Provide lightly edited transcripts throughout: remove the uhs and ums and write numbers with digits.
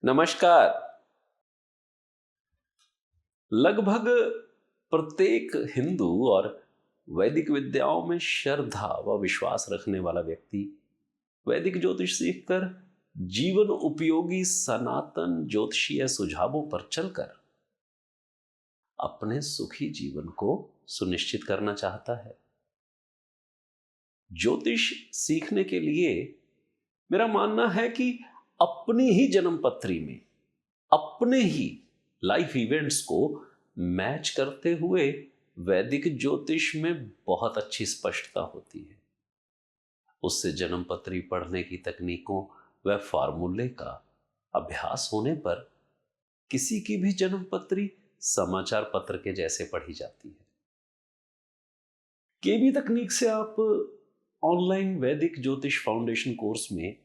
नमस्कार। लगभग प्रत्येक हिंदू और वैदिक विद्याओं में श्रद्धा व विश्वास रखने वाला व्यक्ति वैदिक ज्योतिष सीखकर जीवन उपयोगी सनातन ज्योतिषीय सुझावों पर चलकर अपने सुखी जीवन को सुनिश्चित करना चाहता है। ज्योतिष सीखने के लिए मेरा मानना है कि अपनी ही जन्म पत्री में अपने ही लाइफ इवेंट्स को मैच करते हुए वैदिक ज्योतिष में बहुत अच्छी स्पष्टता होती है। उससे जन्म पत्री पढ़ने की तकनीकों व फार्मूले का अभ्यास होने पर किसी की भी जन्म पत्री समाचार पत्र के जैसे पढ़ी जाती है। केबी तकनीक से आप ऑनलाइन वैदिक ज्योतिष फाउंडेशन कोर्स में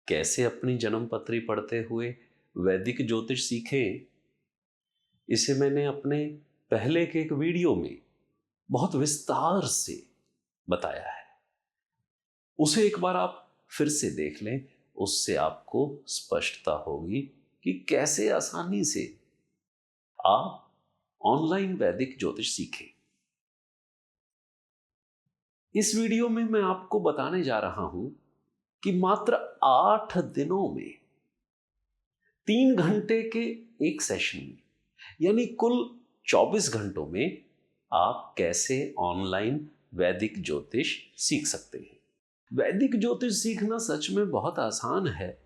कैसे अपनी जन्म पत्री पढ़ते हुए वैदिक ज्योतिष सीखें, इसे मैंने अपने पहले के एक वीडियो में बहुत विस्तार से बताया है। उसे एक बार आप फिर से देख लें, उससे आपको स्पष्टता होगी कि कैसे आसानी से आप ऑनलाइन वैदिक ज्योतिष सीखें। इस वीडियो में मैं आपको बताने जा रहा हूं कि मात्र 8 दिनों में 3 घंटे के एक सेशन में यानी कुल 24 घंटों में आप कैसे ऑनलाइन वैदिक ज्योतिष सीख सकते हैं। वैदिक ज्योतिष सीखना सच में बहुत आसान है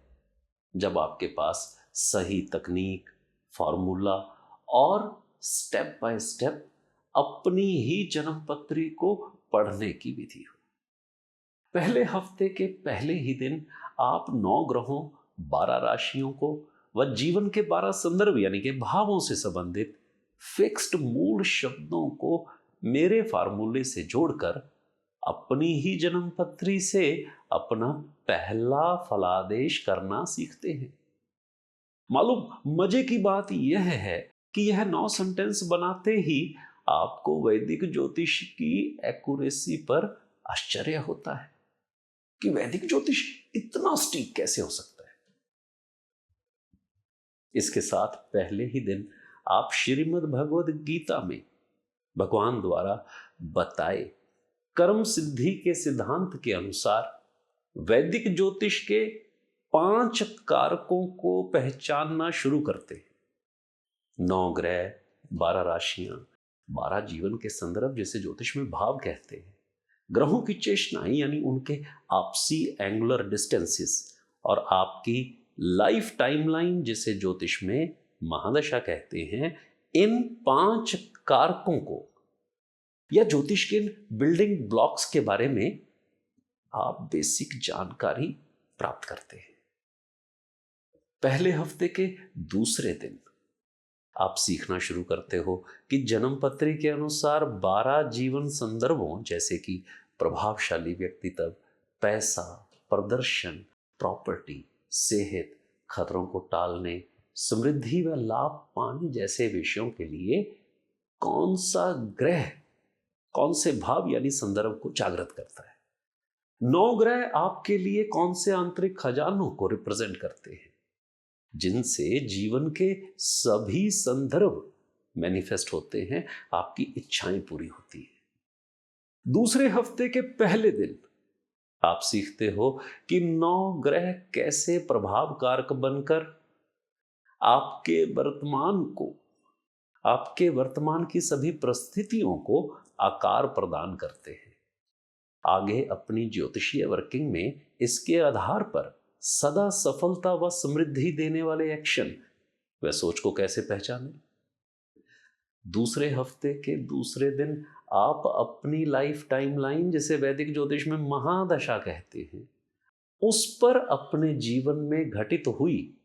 जब आपके पास सही तकनीक, फॉर्मूला और स्टेप बाय स्टेप अपनी ही जन्म पत्री को पढ़ने की विधि हो। पहले हफ्ते के पहले ही दिन आप 9 ग्रहों, 12 राशियों को व जीवन के 12 संदर्भ यानी कि भावों से संबंधित फिक्स्ड मूल शब्दों को मेरे फार्मूले से जोड़कर अपनी ही जन्म पत्री से अपना पहला फलादेश करना सीखते हैं। मालूम मजे की बात यह है कि यह 9 सेंटेंस बनाते ही आपको वैदिक ज्योतिष की एक्यूरेसी पर आश्चर्य होता है कि वैदिक ज्योतिष इतना सटीक कैसे हो सकता है। इसके साथ पहले ही दिन आप श्रीमद् भगवद गीता में भगवान द्वारा बताए कर्म सिद्धि के सिद्धांत के अनुसार वैदिक ज्योतिष के 5 कारकों को पहचानना शुरू करते हैं। 9 ग्रह, 12 राशियां, 12 जीवन के संदर्भ जिसे ज्योतिष में भाव कहते हैं, ग्रहों की चेष्टाएं यानी उनके आपसी एंगुलर डिस्टेंसेस और आपकी लाइफ टाइमलाइन जिसे ज्योतिष में महादशा कहते हैं, इन 5 कारकों को या ज्योतिष के बिल्डिंग ब्लॉक्स के बारे में आप बेसिक जानकारी प्राप्त करते हैं। पहले हफ्ते के दूसरे दिन आप सीखना शुरू करते हो कि जन्म पत्री के अनुसार 12 जीवन संदर्भों जैसे कि प्रभावशाली व्यक्तित्व, पैसा, प्रदर्शन, प्रॉपर्टी, सेहत, खतरों को टालने, समृद्धि व लाभ पाने जैसे विषयों के लिए कौन सा ग्रह कौन से भाव यानी संदर्भ को जागृत करता है। 9 ग्रह आपके लिए कौन से आंतरिक खजानों को रिप्रेजेंट करते हैं जिनसे जीवन के सभी संदर्भ मैनिफेस्ट होते हैं, आपकी इच्छाएं पूरी होती हैं। दूसरे हफ्ते के पहले दिन आप सीखते हो कि 9 ग्रह कैसे प्रभाव कारक बनकर आपके वर्तमान की सभी परिस्थितियों को आकार प्रदान करते हैं। आगे अपनी ज्योतिषीय वर्किंग में इसके आधार पर सदा सफलता व समृद्धि देने वाले एक्शन व सोच को कैसे पहचानें। दूसरे हफ्ते के दूसरे दिन आप अपनी लाइफ टाइमलाइन जिसे वैदिक ज्योतिष में महादशा कहते हैं, उस पर अपने जीवन में घटित हुई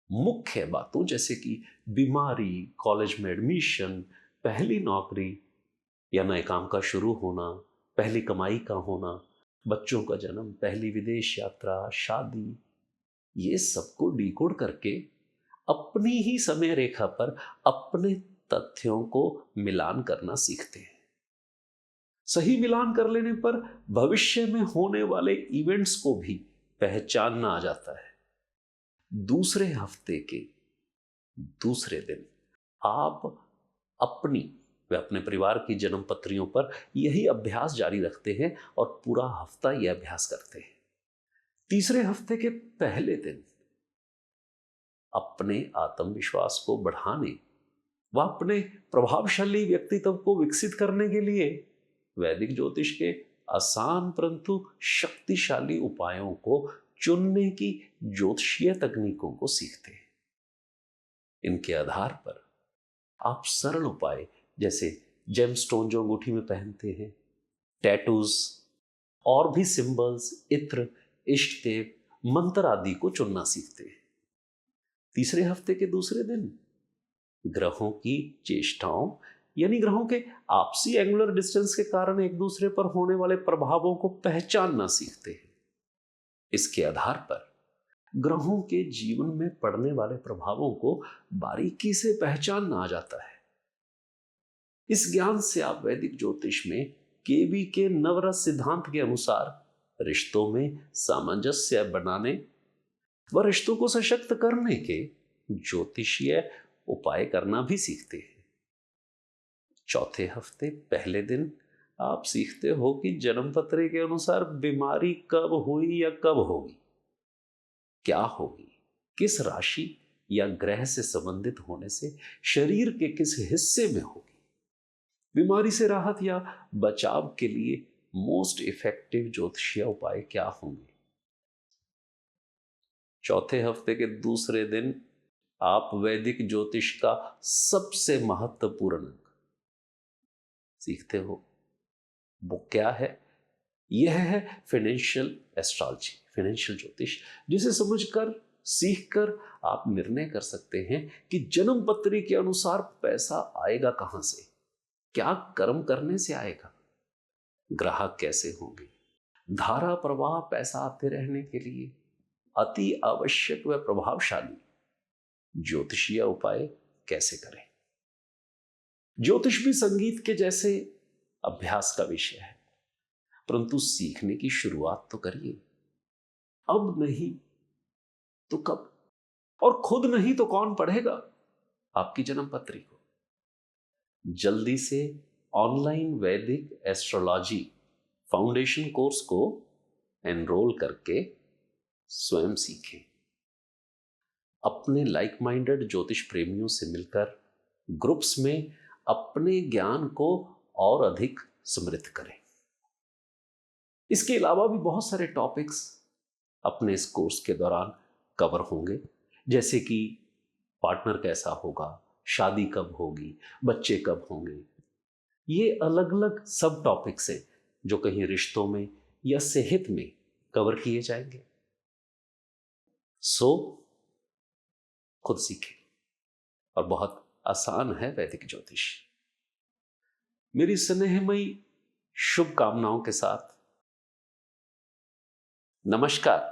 मुख्य बातों जैसे कि बीमारी, कॉलेज में एडमिशन, पहली नौकरी या नए काम का शुरू होना, पहली कमाई का होना, बच्चों का जन्म, पहली विदेश यात्रा, शादी, ये सबको डिकोड करके अपनी ही समय रेखा पर अपने तथ्यों को मिलान करना सीखते हैं। सही मिलान कर लेने पर भविष्य में होने वाले इवेंट्स को भी पहचानना आ जाता है। दूसरे हफ्ते के दूसरे दिन आप अपनी व अपने परिवार की जन्म पत्रियों पर यही अभ्यास जारी रखते हैं और पूरा हफ्ता यह अभ्यास करते हैं। तीसरे हफ्ते के पहले दिन अपने आत्मविश्वास को बढ़ाने व अपने प्रभावशाली व्यक्तित्व को विकसित करने के लिए वैदिक ज्योतिष के आसान परंतु शक्तिशाली उपायों को चुनने की ज्योतिषीय तकनीकों को सीखते हैं। इनके आधार पर आप सरल उपाय जैसे जेमस्टोन जो अंगूठी में पहनते हैं, टैटूज और भी सिंबल्स, इत्र, इष्ट देव, मंत्र आदि को चुनना सीखते हैं। तीसरे हफ्ते के दूसरे दिन ग्रहों की चेष्टाओं यानी ग्रहों के आपसी एंगुलर डिस्टेंस के कारण एक दूसरे पर होने वाले प्रभावों को पहचानना सीखते हैं। इसके आधार पर ग्रहों के जीवन में पड़ने वाले प्रभावों को बारीकी से पहचानना आ जाता है। इस ज्ञान से आप वैदिक ज्योतिष में केवी के नवरस सिद्धांत के अनुसार रिश्तों में सामंजस्य बनाने व रिश्तों को सशक्त करने के ज्योतिषीय उपाय करना भी सीखते हैं। चौथे हफ्ते पहले दिन आप सीखते हो कि जन्मपत्री के अनुसार बीमारी कब हुई या कब होगी, क्या होगी, किस राशि या ग्रह से संबंधित होने से शरीर के किस हिस्से में होगी, बीमारी से राहत या बचाव के लिए मोस्ट इफेक्टिव ज्योतिषीय उपाय क्या होंगे। चौथे हफ्ते के दूसरे दिन आप वैदिक ज्योतिष का सबसे महत्वपूर्ण अंग सीखते हो। वो क्या है? यह है फाइनेंशियल एस्ट्रोलॉजी, फाइनेंशियल ज्योतिष, जिसे समझकर सीखकर आप निर्णय कर सकते हैं कि जन्म पत्री के अनुसार पैसा आएगा कहां से, क्या कर्म करने से आएगा, ग्राहक कैसे होंगे, धारा प्रवाह पैसा आते रहने के लिए अति आवश्यक व प्रभावशाली ज्योतिषीय उपाय कैसे करें। ज्योतिष भी संगीत के जैसे अभ्यास का विषय है, परंतु सीखने की शुरुआत तो करिए। अब नहीं तो कब, और खुद नहीं तो कौन पढ़ेगा आपकी जन्म पत्री को। जल्दी से ऑनलाइन वैदिक एस्ट्रोलॉजी फाउंडेशन कोर्स को एनरोल करके स्वयं सीखें। अपने लाइक माइंडेड ज्योतिष प्रेमियों से मिलकर ग्रुप्स में अपने ज्ञान को और अधिक समृद्ध करें। इसके अलावा भी बहुत सारे टॉपिक्स अपने इस कोर्स के दौरान कवर होंगे, जैसे कि पार्टनर कैसा होगा, शादी कब होगी, बच्चे कब होंगे। ये अलग अलग सब टॉपिक्स हैं जो कहीं रिश्तों में या सेहत में कवर किए जाएंगे। सो खुद सीखें, और बहुत आसान है वैदिक ज्योतिष। मेरी स्नेहमयी शुभकामनाओं के साथ नमस्कार।